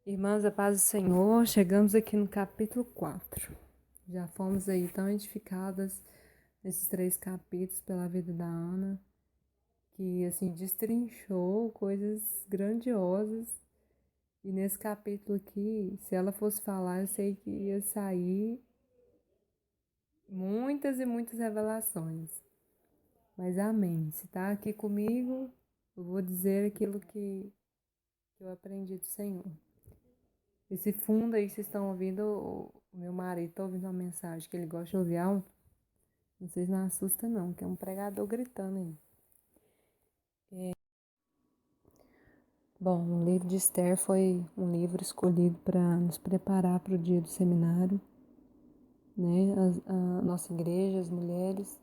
Irmãs, a paz do Senhor, chegamos aqui no capítulo 4. Já fomos aí tão edificadas nesses 3 capítulos pela vida da Ana, que assim destrinchou coisas grandiosas. E nesse capítulo aqui, se ela fosse falar, eu sei que ia sair muitas e muitas revelações. Mas amém. Se está aqui comigo, eu vou dizer aquilo que eu aprendi do Senhor. Esse fundo aí que vocês estão ouvindo, o meu marido está ouvindo uma mensagem que ele gosta de ouvir alto. Vocês não assustam não, que é um pregador gritando aí. Bom, o livro de Esther foi um livro escolhido para nos preparar para o dia do seminário, né? A nossa igreja, as mulheres.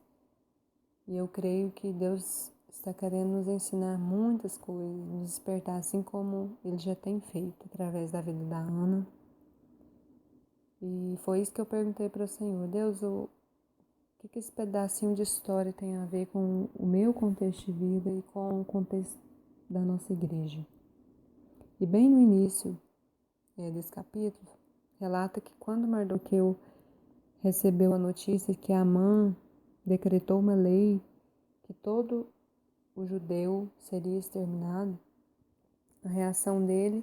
E eu creio que Deus está querendo nos ensinar muitas coisas, nos despertar assim como Ele já tem feito através da vida da Ana. E foi isso que eu perguntei para o Senhor. Deus, o que esse pedacinho de história tem a ver com o meu contexto de vida e com o contexto da nossa igreja? E bem no início desse capítulo, relata que quando Mardoqueu recebeu a notícia que Amã decretou uma lei que todo o judeu seria exterminado, a reação dele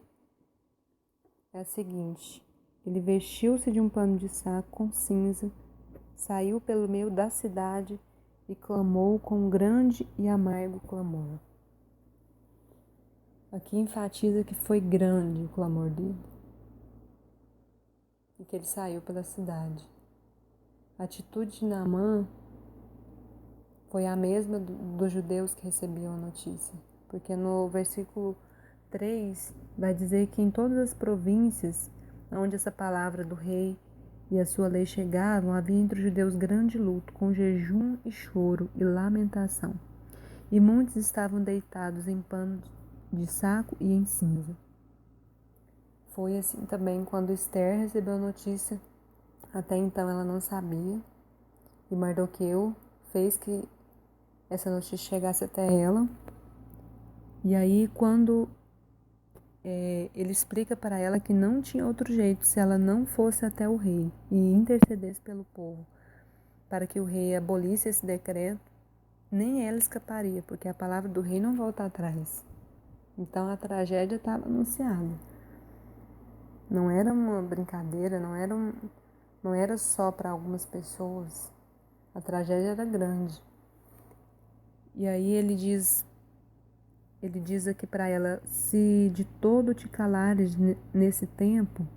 é a seguinte: ele vestiu-se de um pano de saco com cinza, saiu pelo meio da cidade e clamou com grande e amargo clamor. Aqui enfatiza que foi grande o clamor dele e que ele saiu pela cidade. A atitude de Naamã foi a mesma dos judeus que recebiam a notícia, porque no versículo 3 vai dizer que em todas as províncias onde essa palavra do rei e a sua lei chegavam, havia entre os judeus grande luto, com jejum e choro e lamentação. E muitos estavam deitados em pano de saco e em cinza. Foi assim também quando Esther recebeu a notícia. Até então ela não sabia. E Mardoqueu fez que essa notícia chegasse até ela. E aí quando ele explica para ela que não tinha outro jeito se ela não fosse até o rei e intercedesse pelo povo, para que o rei abolisse esse decreto, nem ela escaparia, porque a palavra do rei não volta atrás. Então a tragédia estava anunciada. Não era uma brincadeira, não era só para algumas pessoas. A tragédia era grande. E aí ele diz aqui para ela: se de todo te calares nesse tempo,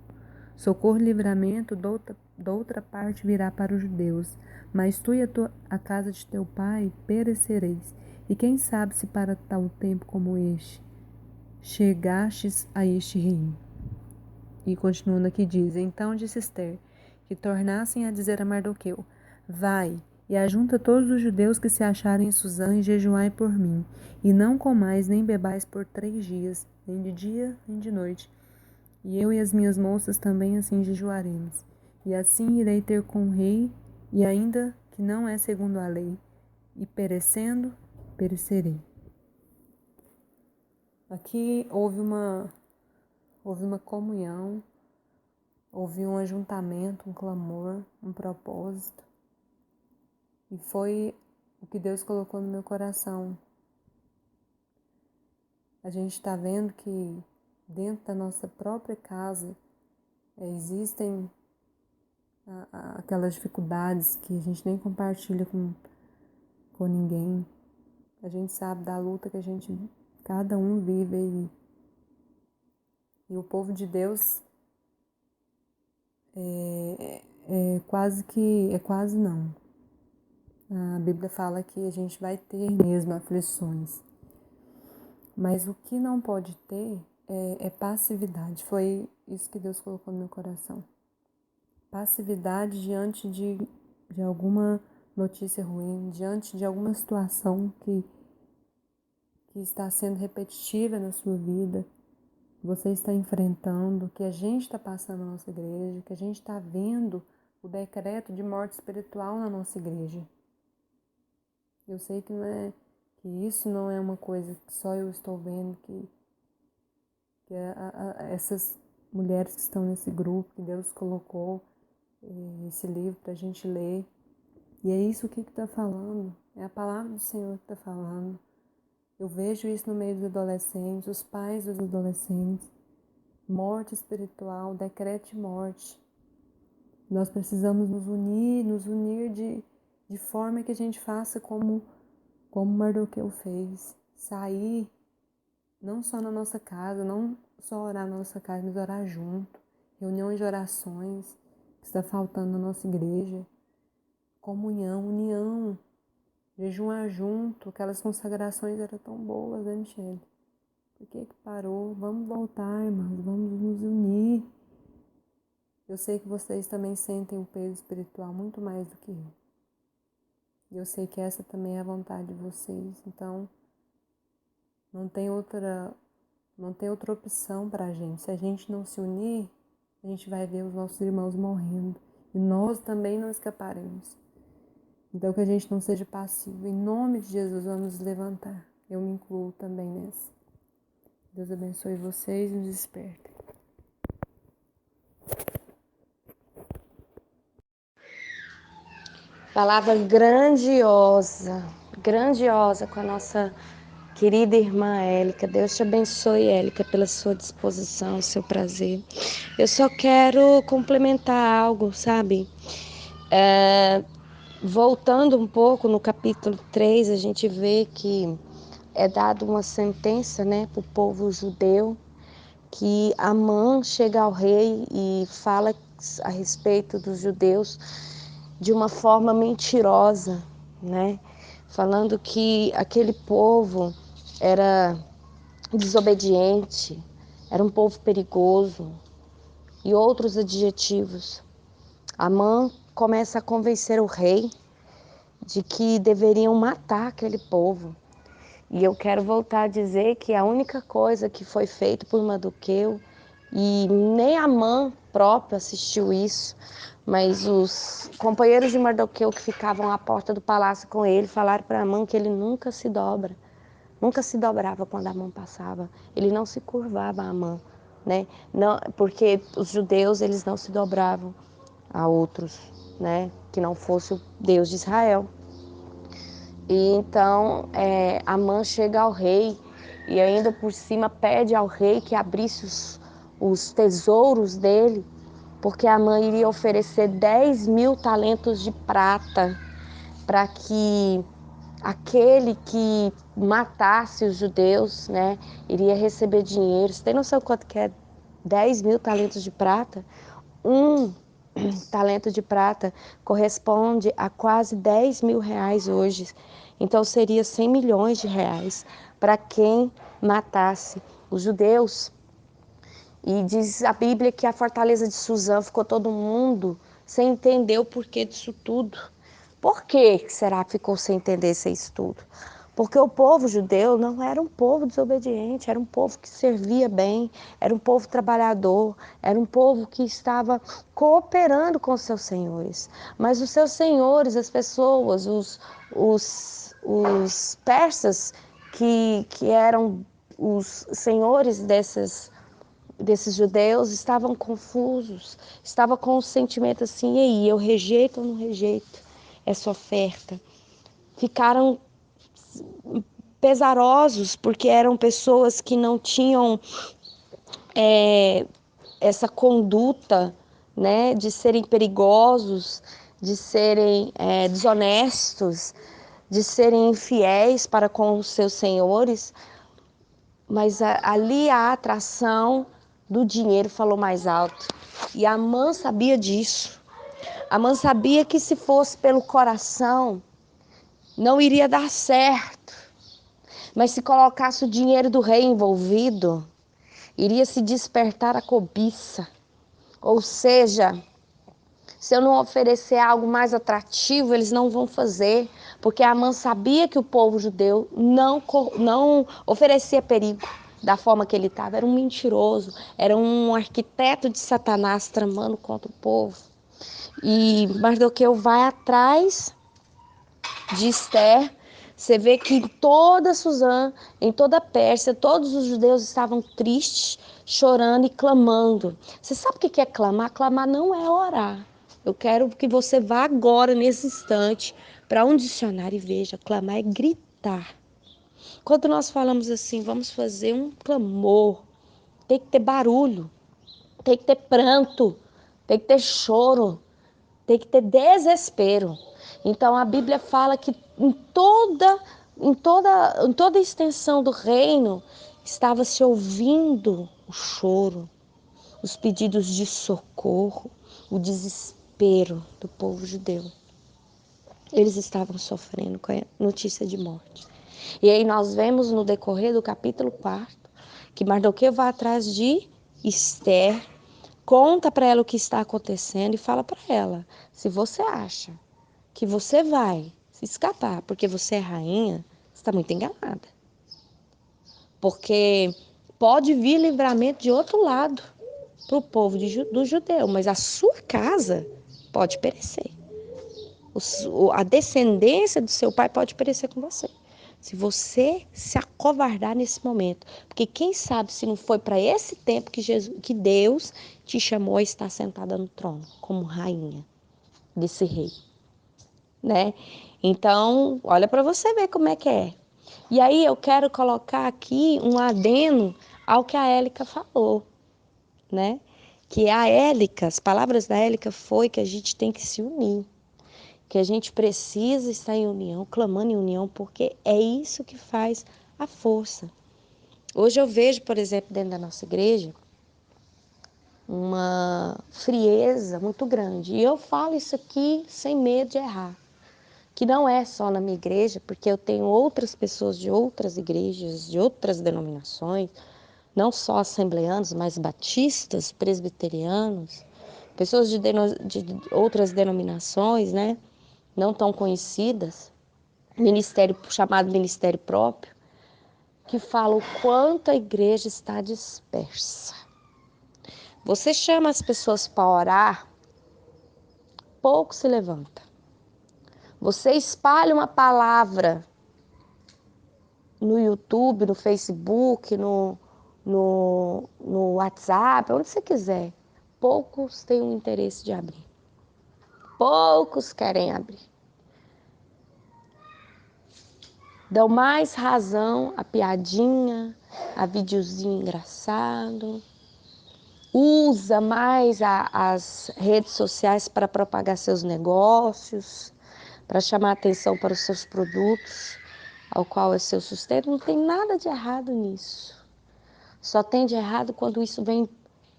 socorro e livramento doutra parte virá para os judeus, mas tu e a casa de teu pai perecereis. E quem sabe se para tal tempo como este chegastes a este reino. E continuando aqui diz: então disse Esther, que tornassem a dizer a Mardoqueu: vai, e ajunta todos os judeus que se acharem em Suzã e jejuai por mim, e não comais nem bebais por 3 dias, nem de dia nem de noite. E eu e as minhas moças também assim jejuaremos. E assim irei ter com o rei, e ainda que não é segundo a lei, e perecendo, perecerei. Aqui houve uma comunhão, houve um ajuntamento, um clamor, um propósito. E foi o que Deus colocou no meu coração. A gente está vendo que dentro da nossa própria casa existem aquelas dificuldades que a gente nem compartilha com ninguém. A gente sabe da luta que cada um vive aí. E o povo de Deus é quase não. A Bíblia fala que a gente vai ter mesmo aflições. Mas o que não pode ter é passividade. Foi isso que Deus colocou no meu coração. Passividade diante de alguma notícia ruim, diante de alguma situação que está sendo repetitiva na sua vida, você está enfrentando, que a gente está passando na nossa igreja, que a gente está vendo o decreto de morte espiritual na nossa igreja. Eu sei que isso não é uma coisa que só eu estou vendo, que essas mulheres que estão nesse grupo, que Deus colocou esse livro para a gente ler. E é isso que está falando, é a palavra do Senhor que está falando. Eu vejo isso no meio dos adolescentes, os pais dos adolescentes. Morte espiritual, decreto de morte. Nós precisamos nos unir de forma que a gente faça como Mardoqueu fez. Sair, não só na nossa casa, não só orar na nossa casa, mas orar junto. Reuniões de orações, que está faltando na nossa igreja. Comunhão, união, jejuar junto. Aquelas consagrações eram tão boas, né, Michele? Por que parou? Vamos voltar, irmãos, vamos nos unir. Eu sei que vocês também sentem o peso espiritual muito mais do que eu. E eu sei que essa também é a vontade de vocês. Então, não tem outra opção para a gente. Se a gente não se unir, a gente vai ver os nossos irmãos morrendo. E nós também não escaparemos. Então, que a gente não seja passivo. Em nome de Jesus, vamos nos levantar. Eu me incluo também nessa. Deus abençoe vocês e nos desperte. Palavra grandiosa, grandiosa com a nossa querida irmã Élica. Deus te abençoe, Élica, pela sua disposição, seu prazer. Eu só quero complementar algo, sabe? Voltando um pouco no capítulo 3, a gente vê que é dada uma sentença, né, para o povo judeu, que Amã chega ao rei e fala a respeito dos judeus de uma forma mentirosa, né? Falando que aquele povo era desobediente, era um povo perigoso e outros adjetivos. Amã começa a convencer o rei de que deveriam matar aquele povo. E eu quero voltar a dizer que a única coisa que foi feita por Mardoqueu, e nem Amã próprio assistiu isso, mas os companheiros de Mardoqueu que ficavam à porta do palácio com ele falaram para Amã que ele nunca se dobrava quando Amã passava, ele não se curvava a Amã, né? Não, porque os judeus eles não se dobravam a outros, né? Que não fosse o Deus de Israel. E então Amã chega ao rei e ainda por cima pede ao rei que abrisse os tesouros dele, porque Amã iria oferecer 10.000 talentos de prata para que aquele que matasse os judeus, né, iria receber dinheiro. Você tem noção quanto que é 10.000 talentos de prata? Um talento de prata corresponde a quase 10.000 reais hoje. Então seria 100 milhões de reais para quem matasse os judeus. E diz a Bíblia que a fortaleza de Suzã ficou todo mundo sem entender o porquê disso tudo. Por que será que ficou sem entender isso tudo? Porque o povo judeu não era um povo desobediente, era um povo que servia bem, era um povo trabalhador, era um povo que estava cooperando com seus senhores. Mas os seus senhores, as pessoas, os persas, que eram os senhores desses judeus, estavam confusos, estavam com o sentimento assim: e aí, eu rejeito ou não rejeito essa oferta? Ficaram pesarosos porque eram pessoas que não tinham essa conduta, né, de serem perigosos, de serem desonestos, de serem infiéis para com os seus senhores, mas ali a atração do dinheiro falou mais alto. E Amã sabia disso. Amã sabia que se fosse pelo coração, não iria dar certo. Mas se colocasse o dinheiro do rei envolvido, iria se despertar a cobiça. Ou seja, se eu não oferecer algo mais atrativo, eles não vão fazer. Porque Amã sabia que o povo judeu não oferecia perigo da forma que ele estava. Era um mentiroso, era um arquiteto de Satanás tramando contra o povo. E Mardoqueu vai atrás de Esther, Você vê que em toda Suzã, em toda a Pérsia, todos os judeus estavam tristes, chorando e clamando. Você sabe o que é clamar? Clamar não é orar. Eu quero que você vá agora, nesse instante, para um dicionário e veja. Clamar é gritar. Quando nós falamos assim, vamos fazer um clamor, tem que ter barulho, tem que ter pranto, tem que ter choro, tem que ter desespero. Então a Bíblia fala que em toda a extensão do reino estava se ouvindo o choro, os pedidos de socorro, o desespero do povo judeu. Eles estavam sofrendo com a notícia de morte. E aí nós vemos no decorrer do capítulo 4 que Mardoqueu vai atrás de Esther, conta para ela o que está acontecendo e fala para ela: se você acha que você vai se escapar porque você é rainha, você está muito enganada. Porque pode vir livramento de outro lado para o povo do judeu, mas a sua casa pode perecer. A descendência do seu pai pode perecer com você. Se você se acovardar nesse momento. Porque quem sabe se não foi para esse tempo que Deus te chamou a estar sentada no trono, como rainha desse rei, né? Então, olha para você ver como é que é. E aí eu quero colocar aqui um adeno ao que a Élica falou, né? Que a Élica, as palavras da Élica foi que a gente tem que se unir, que a gente precisa estar em união, clamando em união, porque é isso que faz a força. Hoje eu vejo, por exemplo, dentro da nossa igreja, uma frieza muito grande. E eu falo isso aqui sem medo de errar. Que não é só na minha igreja, porque eu tenho outras pessoas de outras igrejas, de outras denominações, não só assembleanos, mas batistas, presbiterianos, pessoas de outras denominações, né? Não tão conhecidas, ministério chamado ministério próprio, que fala o quanto a igreja está dispersa. Você chama as pessoas para orar, pouco se levanta. Você espalha uma palavra no YouTube, no Facebook, no WhatsApp, onde você quiser. Poucos têm o interesse de abrir. Poucos querem abrir. Dão mais razão à piadinha, a videozinho engraçado. Usa mais as redes sociais para propagar seus negócios, para chamar atenção para os seus produtos, ao qual é seu sustento. Não tem nada de errado nisso. Só tem de errado quando isso vem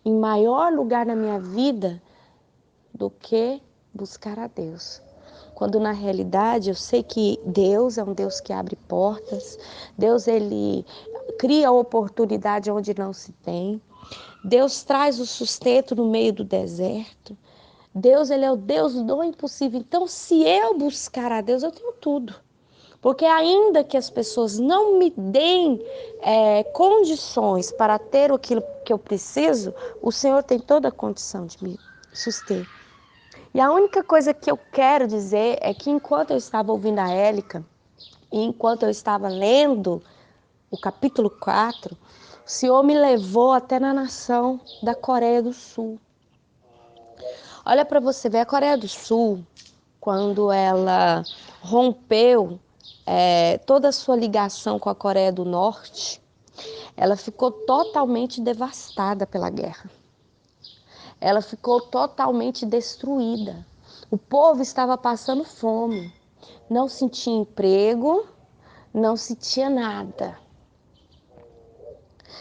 em maior lugar na minha vida do que buscar a Deus. Quando na realidade eu sei que Deus é um Deus que abre portas, Deus ele cria oportunidade onde não se tem, Deus traz o sustento no meio do deserto, Deus ele é o Deus do impossível. Então se eu buscar a Deus eu tenho tudo. Porque ainda que as pessoas não me deem condições para ter aquilo que eu preciso, o Senhor tem toda a condição de me suster. E a única coisa que eu quero dizer é que enquanto eu estava ouvindo a Élica, e enquanto eu estava lendo o capítulo 4, o Senhor me levou até na nação da Coreia do Sul. Olha para você ver, a Coreia do Sul, quando ela rompeu toda a sua ligação com a Coreia do Norte, ela ficou totalmente devastada pela guerra. Ela ficou totalmente destruída. O povo estava passando fome, não sentia emprego, não sentia nada.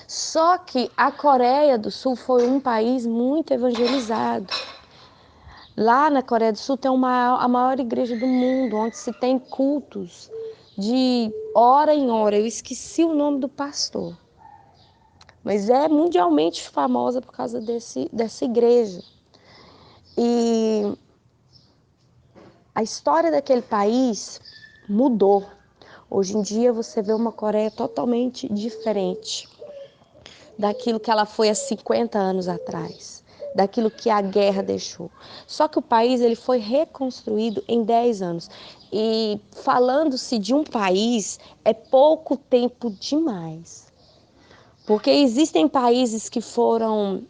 Só que a Coreia do Sul foi um país muito evangelizado. Lá na Coreia do Sul tem a maior igreja do mundo, onde se tem cultos de hora em hora. Eu esqueci o nome do pastor, mas é mundialmente famosa por causa dessa igreja. E a história daquele país mudou. Hoje em dia você vê uma Coreia totalmente diferente daquilo que ela foi há 50 anos atrás, daquilo que a guerra deixou. Só que o país ele foi reconstruído em 10 anos. E falando-se de um país, é pouco tempo demais. Porque existem países que foram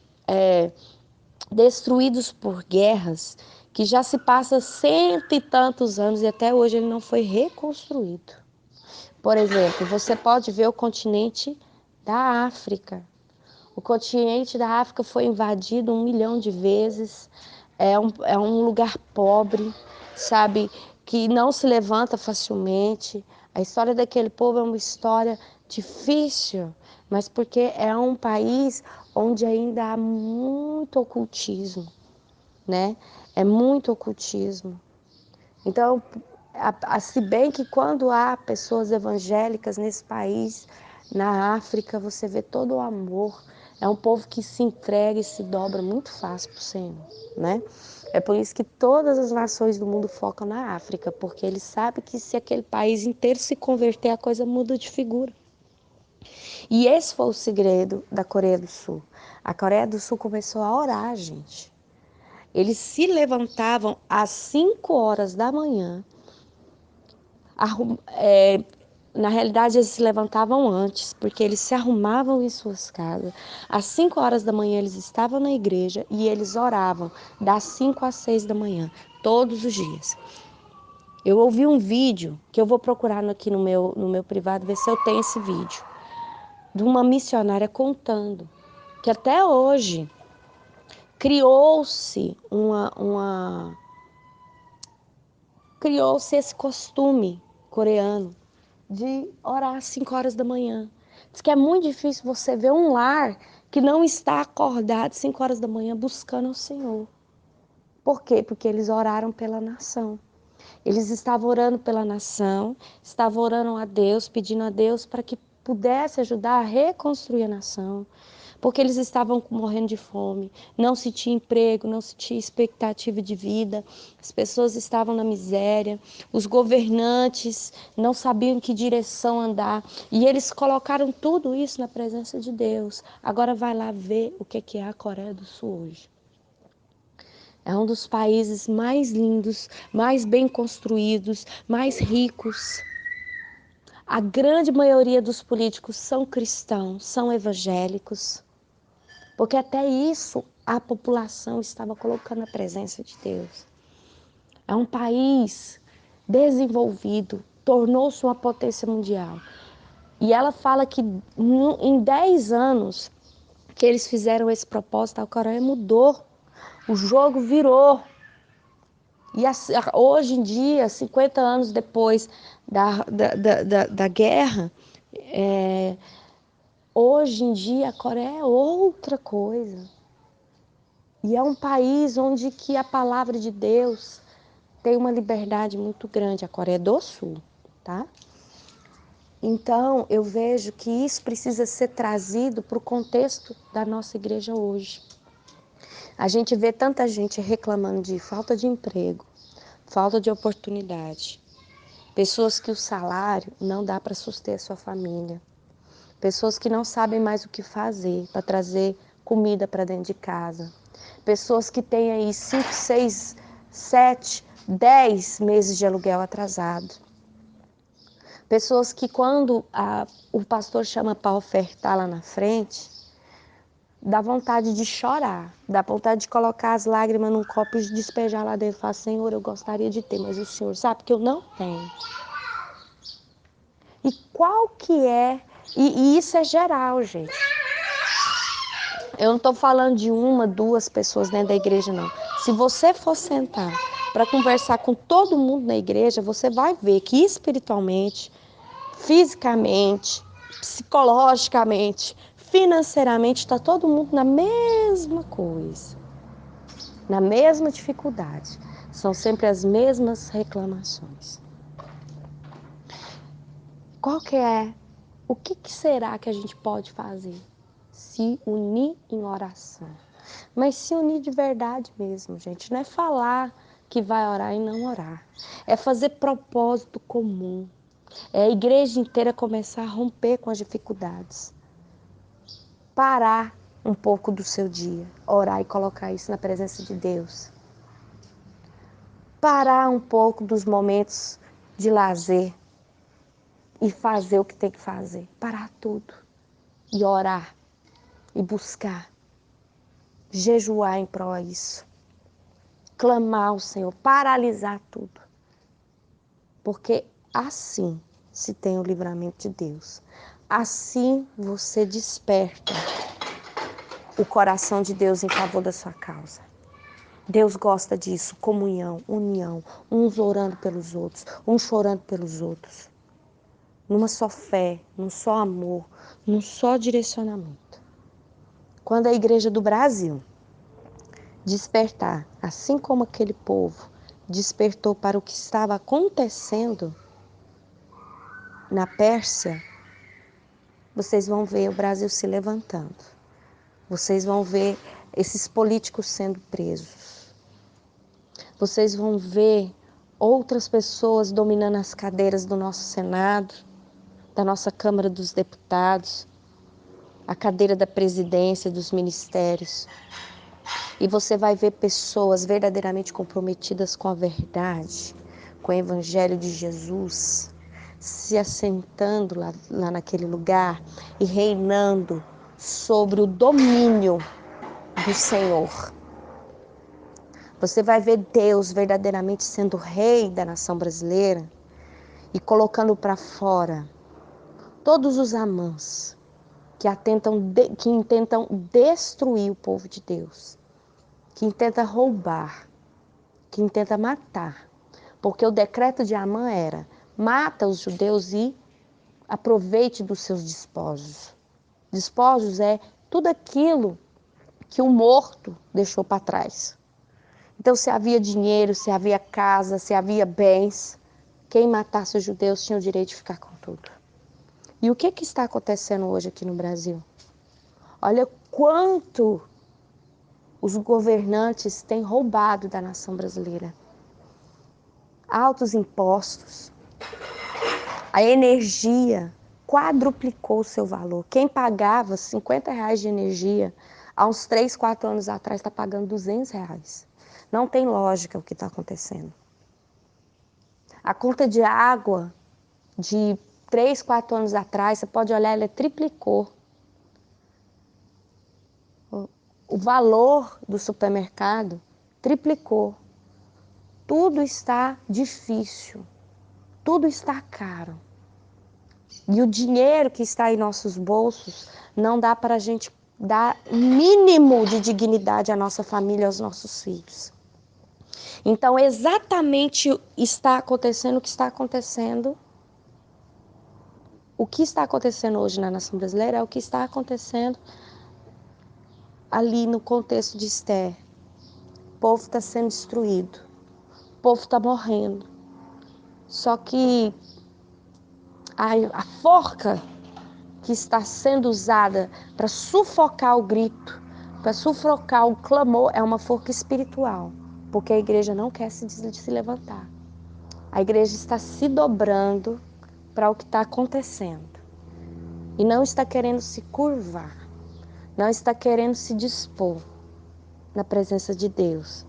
destruídos por guerras, que já se passa 100 e tantos anos e até hoje ele não foi reconstruído. Por exemplo, você pode ver o continente da África. O continente da África foi invadido 1 milhão de vezes. É um lugar pobre, sabe, que não se levanta facilmente. A história daquele povo é uma história difícil, mas porque é um país onde ainda há muito ocultismo, né? É muito ocultismo. Então, se bem que quando há pessoas evangélicas nesse país, na África, você vê todo o amor. É um povo que se entrega e se dobra muito fácil para o Senhor, né? É por isso que todas as nações do mundo focam na África, porque eles sabem que se aquele país inteiro se converter, a coisa muda de figura. E esse foi o segredo da Coreia do Sul. A Coreia do Sul começou a orar, gente. Eles se levantavam às 5 horas da manhã. Na realidade, eles se levantavam antes, porque eles se arrumavam em suas casas. Às 5 horas da manhã, eles estavam na igreja e eles oravam das 5 às 6 da manhã, todos os dias. Eu ouvi um vídeo, que eu vou procurar aqui no meu privado, ver se eu tenho esse vídeo, de uma missionária contando que até hoje criou-se criou-se esse costume coreano de orar às 5 horas da manhã. Diz que é muito difícil você ver um lar que não está acordado às 5 horas da manhã buscando o Senhor. Por quê? Porque eles oraram pela nação. Eles estavam orando pela nação, estavam orando a Deus, pedindo a Deus para que pudesse ajudar a reconstruir a nação, porque eles estavam morrendo de fome, não se tinha emprego, não se tinha expectativa de vida, as pessoas estavam na miséria, os governantes não sabiam em que direção andar, e eles colocaram tudo isso na presença de Deus. Agora vai lá ver o que é a Coreia do Sul hoje. É um dos países mais lindos, mais bem construídos, mais ricos. A grande maioria dos políticos são cristãos, são evangélicos, porque até isso a população estava colocando na presença de Deus. É um país desenvolvido, tornou-se uma potência mundial. E ela fala que em 10 anos que eles fizeram esse propósito, a Coreia mudou, o jogo virou. E hoje em dia, 50 anos depois da guerra, hoje em dia a Coreia é outra coisa. E é um país onde que a palavra de Deus tem uma liberdade muito grande, a Coreia do Sul, tá? Então, eu vejo que isso precisa ser trazido para o contexto da nossa igreja hoje. A gente vê tanta gente reclamando de falta de emprego, falta de oportunidade. Pessoas que o salário não dá para suster a sua família. Pessoas que não sabem mais o que fazer para trazer comida para dentro de casa. Pessoas que têm aí 5, 6, 7, 10 meses de aluguel atrasado. Pessoas que quando o pastor chama para ofertar lá na frente, dá vontade de chorar, dá vontade de colocar as lágrimas num copo e despejar lá dentro e falar: Senhor, eu gostaria de ter, mas o Senhor sabe que eu não tenho. E qual que é? E isso é geral, gente. Eu não estou falando de uma, duas pessoas dentro da igreja, não. Se você for sentar para conversar com todo mundo na igreja, você vai ver que espiritualmente, fisicamente, psicologicamente, financeiramente, está todo mundo na mesma coisa, na mesma dificuldade. São sempre as mesmas reclamações. Qual que é? O que será que a gente pode fazer? Se unir em oração. Mas se unir de verdade mesmo, gente. Não é falar que vai orar e não orar. É fazer propósito comum. É a igreja inteira começar a romper com as dificuldades. Parar um pouco do seu dia. Orar e colocar isso na presença de Deus. Parar um pouco dos momentos de lazer e fazer o que tem que fazer. Parar tudo e orar e buscar. Jejuar em prol disso. Clamar ao Senhor, paralisar tudo. Porque assim se tem o livramento de Deus. Assim você desperta o coração de Deus em favor da sua causa. Deus gosta disso, comunhão, união, uns orando pelos outros, uns chorando pelos outros. Numa só fé, num só amor, num só direcionamento. Quando a igreja do Brasil despertar, assim como aquele povo despertou para o que estava acontecendo na Pérsia, vocês vão ver o Brasil se levantando. Vocês vão ver esses políticos sendo presos. Vocês vão ver outras pessoas dominando as cadeiras do nosso Senado, da nossa Câmara dos Deputados, a cadeira da presidência, dos ministérios. E você vai ver pessoas verdadeiramente comprometidas com a verdade, com o Evangelho de Jesus, se assentando lá naquele lugar e reinando sobre o domínio do Senhor. Você vai ver Deus verdadeiramente sendo rei da nação brasileira e colocando para fora todos os Amãs que intentam destruir o povo de Deus, que intenta roubar, que intenta matar. Porque o decreto de Amã era: mata os judeus e aproveite dos seus despojos. Despojos é tudo aquilo que o morto deixou para trás. Então, se havia dinheiro, se havia casa, se havia bens, quem matasse os judeus tinha o direito de ficar com tudo. E o que está acontecendo hoje aqui no Brasil? Olha quanto os governantes têm roubado da nação brasileira. Altos impostos, a energia quadruplicou o seu valor. Quem pagava R$ 50 de energia há uns 3, 4 anos atrás está pagando R$ 200. Não tem lógica o que está acontecendo. A conta de água de 3, 4 anos atrás, você pode olhar, ela triplicou. O valor do supermercado triplicou. Tudo está difícil, tudo está caro. E o dinheiro que está em nossos bolsos não dá para a gente dar mínimo de dignidade à nossa família, aos nossos filhos. Então, exatamente está acontecendo o que está acontecendo. O que está acontecendo hoje na nação brasileira é o que está acontecendo ali no contexto de Esther. O povo está sendo destruído. O povo está morrendo. Só que a forca que está sendo usada para sufocar o grito, para sufocar o clamor, é uma forca espiritual. Porque a igreja não quer se levantar. A igreja está se dobrando para o que está acontecendo. E não está querendo se curvar. Não está querendo se dispor na presença de Deus.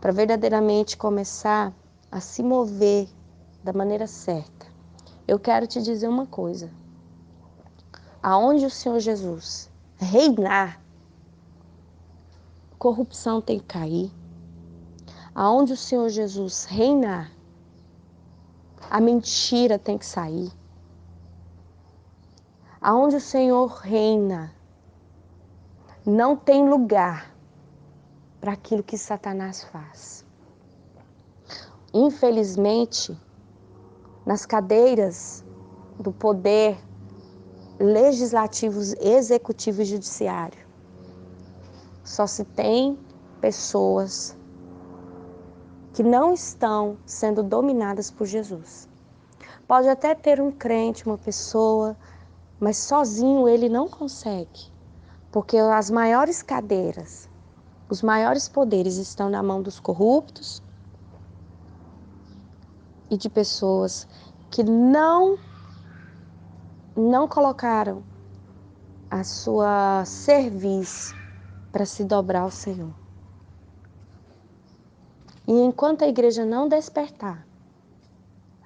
Para verdadeiramente começar a se mover da maneira certa. Eu quero te dizer uma coisa. Aonde o Senhor Jesus reinar, corrupção tem que cair. Aonde o Senhor Jesus reinar, a mentira tem que sair. Aonde o Senhor reina, não tem lugar para aquilo que Satanás faz. Infelizmente, nas cadeiras do poder legislativo, executivo e judiciário, só se tem pessoas que não estão sendo dominadas por Jesus. Pode até ter um crente, uma pessoa, mas sozinho ele não consegue, porque as maiores cadeiras, os maiores poderes estão na mão dos corruptos e de pessoas que não colocaram a sua cerviz para se dobrar ao Senhor. E enquanto a igreja não despertar,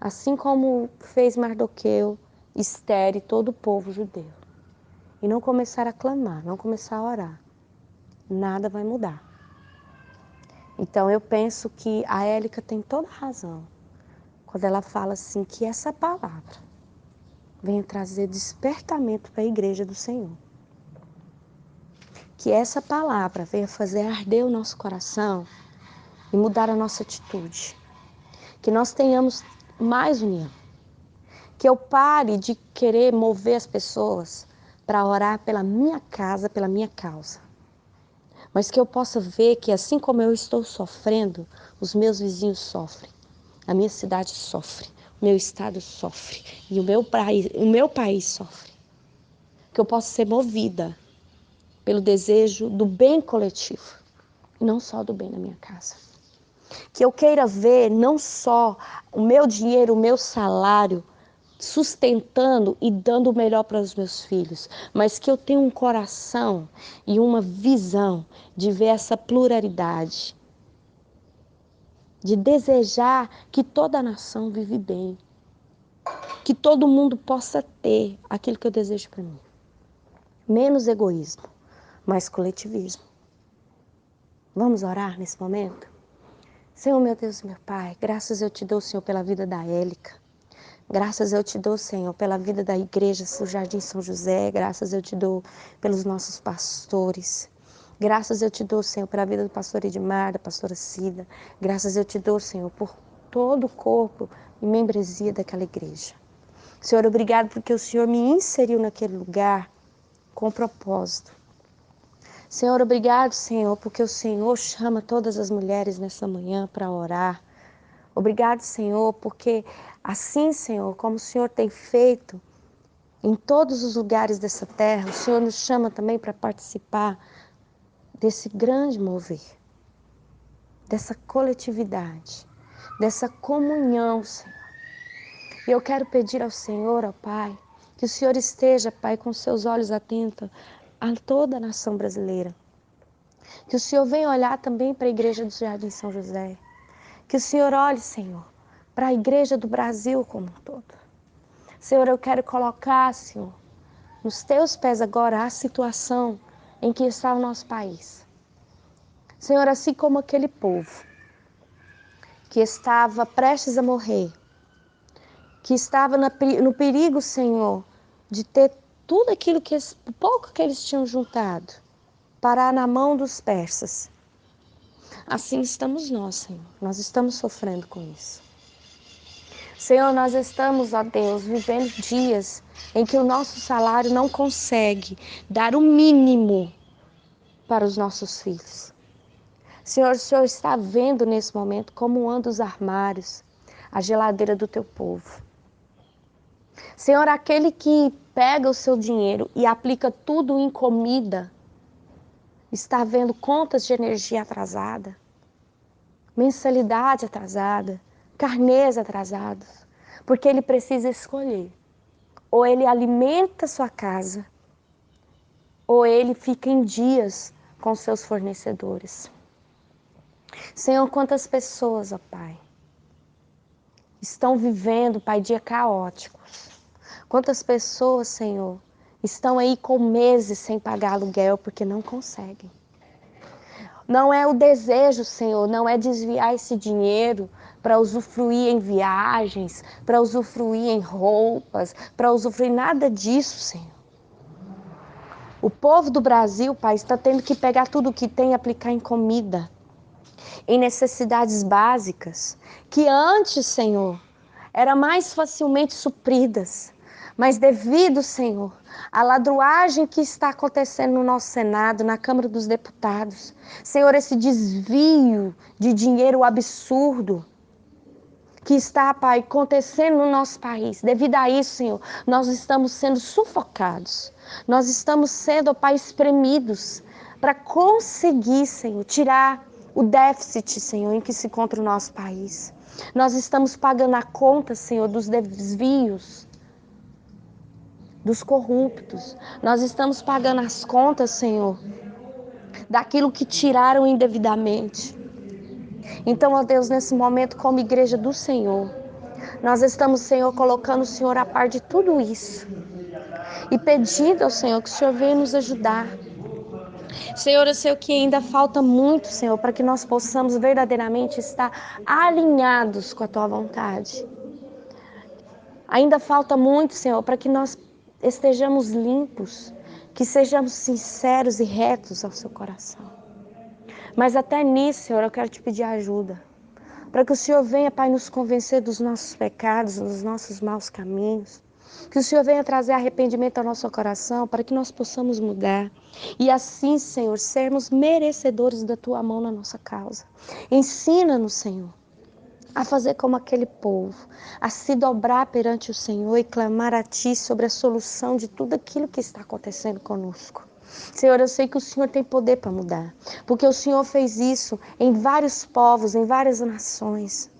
assim como fez Mardoqueu, Esther e todo o povo judeu, e não começar a clamar, não começar a orar, nada vai mudar. Então eu penso que a Élica tem toda a razão quando ela fala assim que essa palavra venha trazer despertamento para a igreja do Senhor. Que essa palavra venha fazer arder o nosso coração e mudar a nossa atitude. Que nós tenhamos mais união. Que eu pare de querer mover as pessoas para orar pela minha casa, pela minha causa. Mas que eu possa ver que assim como eu estou sofrendo, os meus vizinhos sofrem. A minha cidade sofre, o meu estado sofre e o meu país sofre. Que eu possa ser movida pelo desejo do bem coletivo, e não só do bem na minha casa. Que eu queira ver não só o meu dinheiro, o meu salário sustentando e dando o melhor para os meus filhos, mas que eu tenha um coração e uma visão de ver essa pluralidade, de desejar que toda a nação vive bem, que todo mundo possa ter aquilo que eu desejo para mim. Menos egoísmo, mais coletivismo. Vamos orar nesse momento? Senhor, meu Deus, meu Pai, graças eu te dou, Senhor, pela vida da Élica. Graças eu te dou, Senhor, pela vida da igreja do Jardim São José. Graças eu te dou pelos nossos pastores. Graças eu te dou, Senhor, pela vida do pastor Edmar, da pastora Cida. Graças eu te dou, Senhor, por todo o corpo e membresia daquela igreja. Senhor, obrigado porque o Senhor me inseriu naquele lugar com propósito. Senhor, obrigado, Senhor, porque o Senhor chama todas as mulheres nessa manhã para orar. Obrigado, Senhor, porque assim, Senhor, como o Senhor tem feito em todos os lugares dessa terra, o Senhor nos chama também para participar desse grande mover, dessa coletividade, dessa comunhão, Senhor. E eu quero pedir ao Senhor, ó Pai, que o Senhor esteja, Pai, com seus olhos atentos a toda a nação brasileira. Que o Senhor venha olhar também para a igreja do Jardim São José. Que o Senhor olhe, Senhor, para a igreja do Brasil como um todo. Senhor, eu quero colocar, Senhor, nos teus pés agora a situação em que está o nosso país. Senhor, assim como aquele povo que estava prestes a morrer, que estava no perigo, Senhor, de ter tudo aquilo que o pouco que eles tinham juntado, parar na mão dos persas. Assim estamos nós, Senhor. Nós estamos sofrendo com isso. Senhor, nós estamos, ó Deus, vivendo dias em que o nosso salário não consegue dar o mínimo para os nossos filhos. Senhor, o Senhor está vendo nesse momento como andam os armários, a geladeira do teu povo. Senhor, aquele que pega o seu dinheiro e aplica tudo em comida, está vendo contas de energia atrasada, mensalidade atrasada, carnês atrasados, porque ele precisa escolher. Ou ele alimenta sua casa, ou ele fica em dias com seus fornecedores. Senhor, quantas pessoas, ó Pai, estão vivendo, Pai, dia caóticos. Quantas pessoas, Senhor, estão aí com meses sem pagar aluguel porque não conseguem. Não é o desejo, Senhor, não é desviar esse dinheiro para usufruir em viagens, para usufruir em roupas, para usufruir nada disso, Senhor. O povo do Brasil, Pai, está tendo que pegar tudo o que tem e aplicar em comida, em necessidades básicas, que antes, Senhor, eram mais facilmente supridas. Mas devido, Senhor, à ladruagem que está acontecendo no nosso Senado, na Câmara dos Deputados, Senhor, esse desvio de dinheiro absurdo que está, Pai, acontecendo no nosso país. Devido a isso, Senhor, nós estamos sendo sufocados. Nós estamos sendo, Pai, espremidos para conseguir, Senhor, tirar o déficit, Senhor, em que se encontra o nosso país. Nós estamos pagando a conta, Senhor, dos desvios, dos corruptos. Nós estamos pagando as contas, Senhor, daquilo que tiraram indevidamente. Então, ó Deus, nesse momento, como igreja do Senhor, Nós estamos, Senhor, colocando o Senhor a par de tudo isso e pedindo ao Senhor que o Senhor venha nos ajudar. Senhor, eu sei que ainda falta muito, Senhor, para que nós possamos verdadeiramente estar alinhados com a Tua vontade. Ainda falta muito, Senhor, para que nós estejamos limpos, que sejamos sinceros e retos ao Seu coração. Mas até nisso, Senhor, eu quero te pedir ajuda, para que o Senhor venha, Pai, nos convencer dos nossos pecados, dos nossos maus caminhos. Que o Senhor venha trazer arrependimento ao nosso coração, para que nós possamos mudar. E assim, Senhor, sermos merecedores da Tua mão na nossa causa. Ensina-nos, Senhor, a fazer como aquele povo, a se dobrar perante o Senhor e clamar a Ti sobre a solução de tudo aquilo que está acontecendo conosco. Senhor, eu sei que o Senhor tem poder para mudar, porque o Senhor fez isso em vários povos, em várias nações.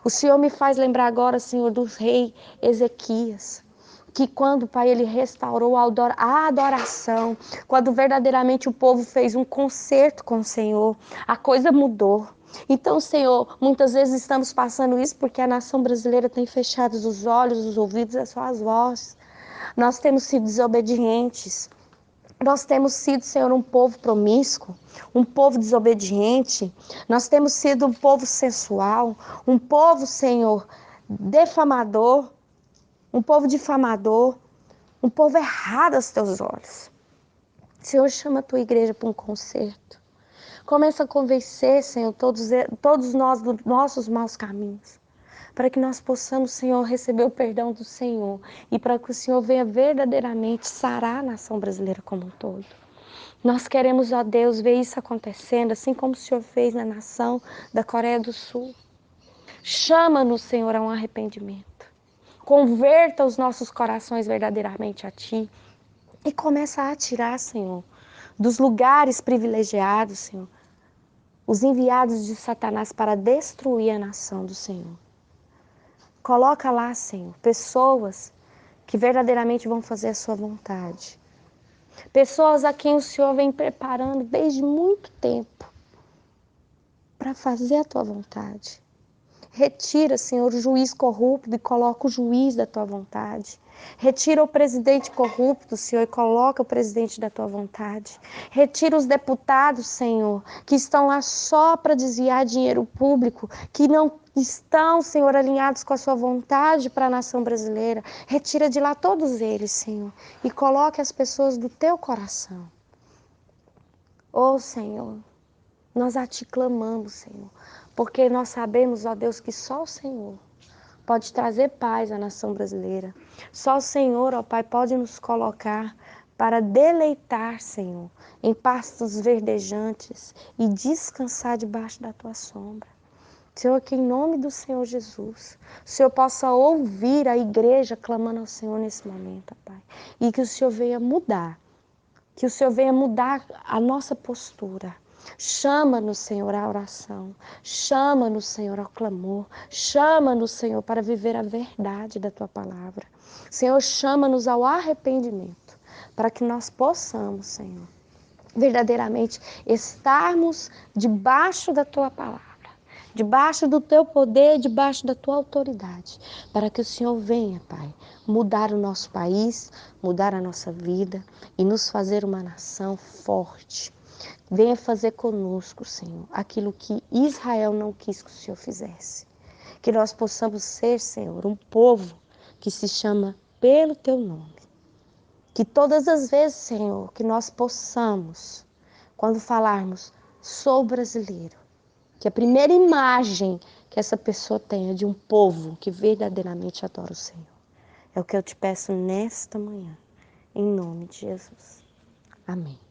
O Senhor me faz lembrar agora, Senhor, do rei Ezequias, que quando, Pai, ele restaurou a adoração, quando verdadeiramente o povo fez um concerto com o Senhor, a coisa mudou. Então, Senhor, muitas vezes estamos passando isso porque a nação brasileira tem fechado os olhos, os ouvidos, as suas vozes. Nós temos sido desobedientes. Nós temos sido, Senhor, um povo promíscuo, um povo desobediente. Nós temos sido um povo sensual, um povo, Senhor, defamador, um povo difamador, um povo errado aos teus olhos. Senhor, chama a tua igreja para um concerto. Começa a convencer, Senhor, todos nós dos nossos maus caminhos, para que nós possamos, Senhor, receber o perdão do Senhor e para que o Senhor venha verdadeiramente sarar a nação brasileira como um todo. Nós queremos, ó Deus, ver isso acontecendo, assim como o Senhor fez na nação da Coreia do Sul. Chama-nos, Senhor, a um arrependimento. Converta os nossos corações verdadeiramente a Ti e começa a atirar, Senhor, dos lugares privilegiados, Senhor, os enviados de Satanás para destruir a nação do Senhor. Coloca lá, Senhor, pessoas que verdadeiramente vão fazer a sua vontade. Pessoas a quem o Senhor vem preparando desde muito tempo para fazer a tua vontade. Retira, Senhor, o juiz corrupto e coloca o juiz da tua vontade. Retira o presidente corrupto, Senhor, e coloca o presidente da tua vontade. Retira os deputados, Senhor, que estão lá só para desviar dinheiro público, que não estão, Senhor, alinhados com a sua vontade para a nação brasileira. Retira de lá todos eles, Senhor, e coloque as pessoas do teu coração. Oh, Senhor, nós a Ti clamamos, Senhor, porque nós sabemos, ó Deus, que só o Senhor pode trazer paz à nação brasileira. Só o Senhor, ó Pai, pode nos colocar para deleitar, Senhor, em pastos verdejantes e descansar debaixo da Tua sombra. Senhor, que em nome do Senhor Jesus, o Senhor possa ouvir a igreja clamando ao Senhor nesse momento, ó Pai, e que o Senhor venha mudar, que o Senhor venha mudar a nossa postura. Chama-nos, Senhor, à oração. Chama-nos, Senhor, ao clamor. Chama-nos, Senhor, para viver a verdade da Tua palavra. Senhor, chama-nos ao arrependimento, para que nós possamos, Senhor, verdadeiramente estarmos debaixo da Tua palavra, debaixo do Teu poder, debaixo da Tua autoridade, para que o Senhor venha, Pai, mudar o nosso país, mudar a nossa vida e nos fazer uma nação forte. Venha fazer conosco, Senhor, aquilo que Israel não quis que o Senhor fizesse. Que nós possamos ser, Senhor, um povo que se chama pelo Teu nome. Que todas as vezes, Senhor, que nós possamos, quando falarmos, sou brasileiro, que a primeira imagem que essa pessoa tenha de um povo que verdadeiramente adora o Senhor. É o que eu te peço nesta manhã, em nome de Jesus. Amém.